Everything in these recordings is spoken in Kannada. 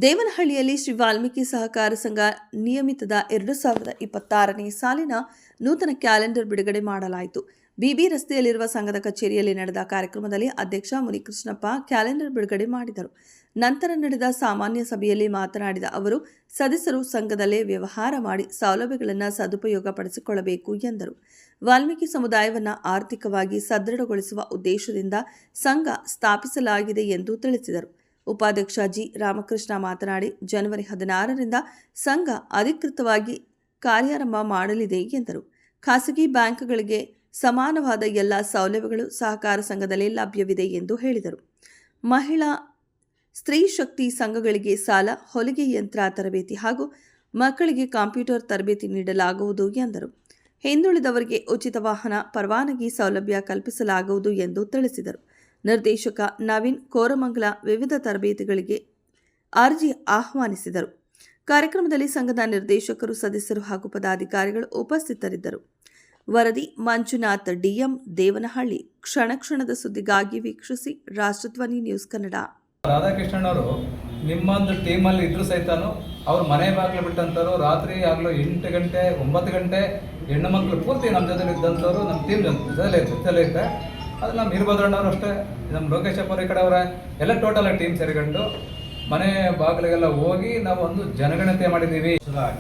ದೇವನಹಳ್ಳಿಯಲ್ಲಿ ಶ್ರೀ ವಾಲ್ಮೀಕಿ ಸಹಕಾರ ಸಂಘ ನಿಯಮಿತದ 2026ನೇ ಸಾಲಿನ ನೂತನ ಕ್ಯಾಲೆಂಡರ್ ಬಿಡುಗಡೆ ಮಾಡಲಾಯಿತು. ಬಿಬಿ ರಸ್ತೆಯಲ್ಲಿರುವ ಸಂಘದ ಕಚೇರಿಯಲ್ಲಿ ನಡೆದ ಕಾರ್ಯಕ್ರಮದಲ್ಲಿ ಅಧ್ಯಕ್ಷ ಮುನಿಕೃಷ್ಣಪ್ಪ ಕ್ಯಾಲೆಂಡರ್ ಬಿಡುಗಡೆ ಮಾಡಿದರು. ನಂತರ ನಡೆದ ಸಾಮಾನ್ಯ ಸಭೆಯಲ್ಲಿ ಮಾತನಾಡಿದ ಅವರು, ಸದಸ್ಯರು ಸಂಘದಲ್ಲೇ ವ್ಯವಹಾರ ಮಾಡಿ ಸೌಲಭ್ಯಗಳನ್ನು ಸದುಪಯೋಗ ಪಡಿಸಿಕೊಳ್ಳಬೇಕು ಎಂದರು. ವಾಲ್ಮೀಕಿ ಸಮುದಾಯವನ್ನು ಆರ್ಥಿಕವಾಗಿ ಸದೃಢಗೊಳಿಸುವ ಉದ್ದೇಶದಿಂದ ಸಂಘ ಸ್ಥಾಪಿಸಲಾಗಿದೆ ಎಂದು ತಿಳಿಸಿದರು. ಉಪಾಧ್ಯಕ್ಷ ಜಿ ರಾಮಕೃಷ್ಣ ಮಾತನಾಡಿ, ಜನವರಿ 16ರಿಂದ ಸಂಘ ಅಧಿಕೃತವಾಗಿ ಕಾರ್ಯಾರಂಭ ಮಾಡಲಿದೆ ಎಂದರು. ಖಾಸಗಿ ಬ್ಯಾಂಕ್ಗಳಿಗೆ ಸಮಾನವಾದ ಎಲ್ಲ ಸೌಲಭ್ಯಗಳು ಸಹಕಾರ ಸಂಘದಲ್ಲಿ ಲಭ್ಯವಿದೆ ಎಂದು ಹೇಳಿದರು. ಮಹಿಳಾ ಸ್ತ್ರೀ ಶಕ್ತಿ ಸಂಘಗಳಿಗೆ ಸಾಲ, ಹೊಲಿಗೆ ಯಂತ್ರ ತರಬೇತಿ ಹಾಗೂ ಮಕ್ಕಳಿಗೆ ಕಂಪ್ಯೂಟರ್ ತರಬೇತಿ ನೀಡಲಾಗುವುದು ಎಂದರು. ಹಿಂದುಳಿದವರಿಗೆ ಉಚಿತ ವಾಹನ ಪರವಾನಗಿ ಸೌಲಭ್ಯ ಕಲ್ಪಿಸಲಾಗುವುದು ಎಂದು ತಿಳಿಸಿದರು. ನಿರ್ದೇಶಕ ನವೀನ್ ಕೋರಮಂಗಲ ವಿವಿಧ ತರಬೇತಿಗಳಿಗೆ ಅರ್ಜಿ ಆಹ್ವಾನಿಸಿದರು. ಕಾರ್ಯಕ್ರಮದಲ್ಲಿ ಸಂಘದ ನಿರ್ದೇಶಕರು, ಸದಸ್ಯರು ಹಾಗೂ ಪದಾಧಿಕಾರಿಗಳು ಉಪಸ್ಥಿತರಿದ್ದರು. ವರದಿ ಮಂಜುನಾಥ್, ಡಿಎಂ, ದೇವನಹಳ್ಳಿ. ಕ್ಷಣ ಕ್ಷಣದ ಸುದ್ದಿಗಾಗಿ ವೀಕ್ಷಿಸಿ ರಾಷ್ಟ್ರಧ್ವನಿ ನ್ಯೂಸ್ ಕನ್ನಡ. ರಾಧಾಕೃಷ್ಣನ್ ಅವರು ನಿಮ್ಮೊಂದು ಟೀಮಲ್ಲಿ ಇದ್ರು ಸಹಿತನು ಅವ್ರು ಮನೆ ಬಾಗಿಲು ಬಿಟ್ಟಂತವರು ರಾತ್ರಿ ಆಗಲೂ 8 ಗಂಟೆ 9 ಗಂಟೆ ಹೆಣ್ಣು ಮಕ್ಕಳು ಪೂರ್ತಿ ನಮ್ಮ ಜೊತೆ ಇದ್ದಂಥವ್ರು ನಮ್ಮ ಟೀಮ್ ಜೊತೆಲೇ ಇರುತ್ತೆ. ಅದು ನಮ್ಮ ವೀರಭದ್ರಣ್ಣವರು ಅಷ್ಟೇ, ನಮ್ಮ ಲೋಕೇಶಪ್ಪರ ಈ ಕಡೆ ಅವರ ಎಲ್ಲ ಟೋಟಲ್ ಟೀಮ್ ಸೇರಿಕೊಂಡು ಮನೆ ಬಾಗಿಲಿಗೆಲ್ಲ ಹೋಗಿ ನಾವು ಒಂದು ಜನಗಣತಿ ಮಾಡಿದ್ದೀವಿ.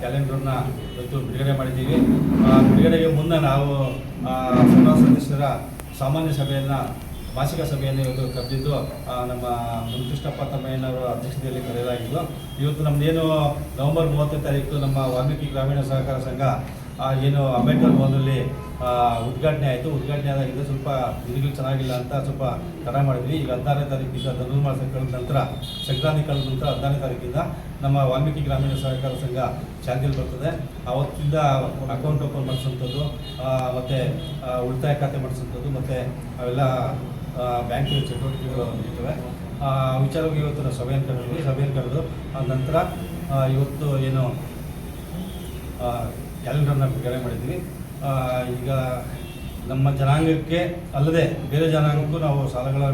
ಕ್ಯಾಲೆಂಡರ್ನ ಇವತ್ತು ಬಿಡುಗಡೆ ಮಾಡಿದ್ದೀವಿ. ಬಿಡುಗಡೆಗೆ ಮುನ್ನ ನಾವು ಸದಸ್ಯರ ಸಾಮಾನ್ಯ ಸಭೆಯನ್ನು ಮಾಸಿಕ ಸಭೆಯನ್ನು ಇವತ್ತು ಕರೆದಿದ್ದು ನಮ್ಮ ಮುನಿಕೃಷ್ಣಪ್ಪ ತಮ್ಮಯ್ಯನವರ ಅಧ್ಯಕ್ಷತೆಯಲ್ಲಿ ಕರೆಯಲಾಗಿದ್ದು, ಇವತ್ತು ನಮ್ಮದೇನು ನವೆಂಬರ್ 30ನೇ ತಾರೀಕು ನಮ್ಮ ವಾಲ್ಮೀಕಿ ಗ್ರಾಮೀಣ ಸಹಕಾರ ಸಂಘ ಏನು ಅಂಬೇಡ್ಕರ್ ಭವನದಲ್ಲಿ ಉದ್ಘಾಟನೆ ಆಯಿತು. ಉದ್ಘಾಟನೆ ಆದಾಗಿಂದ ಸ್ವಲ್ಪ ದಿನಗಳು ಚೆನ್ನಾಗಿಲ್ಲ ಅಂತ ಸ್ವಲ್ಪ ತಡ ಮಾಡಿದ್ವಿ. ಈಗ 16ನೇ ತಾರೀಕಿಂದ ಧನುರ್ಮಾಸ ಕಳೆದ ನಂತರ, ಸಂಕ್ರಾಂತಿ ಕಳೆದ ನಂತರ 16ನೇ ತಾರೀಕಿಂದ ನಮ್ಮ ವಾಲ್ಮೀಕಿ ಗ್ರಾಮೀಣ ಸಹಕಾರ ಸಂಘ ಚಾಲ್ತಿಯಲ್ಲಿ ಬರ್ತದೆ. ಆವತ್ತಿಂದ ಅಕೌಂಟ್ ಓಪನ್ ಮಾಡಿಸೋಂಥದ್ದು, ಮತ್ತು ಉಳಿತಾಯ ಖಾತೆ ಮಾಡಿಸೋಂಥದ್ದು, ಮತ್ತು ಅವೆಲ್ಲ ಬ್ಯಾಂಕಿನ ಚಟುವಟಿಕೆಗಳು ಇರ್ತವೆ. ವಿಚಾರವಾಗಿ ಇವತ್ತು ನಾವು ಸಭೆಯನ್ನು ಕರೆದು ನಂತರ ಇವತ್ತು ಏನು ಕ್ಯಾಲೆಂಡರ್ನ ಬಿಡುಗಡೆ ಮಾಡಿದ್ವಿ. ಈಗ ನಮ್ಮ ಜನಾಂಗಕ್ಕೆ ಅಲ್ಲದೆ ಬೇರೆ ಜನಾಂಗಕ್ಕೂ ನಾವು ಸಾಲಗಳ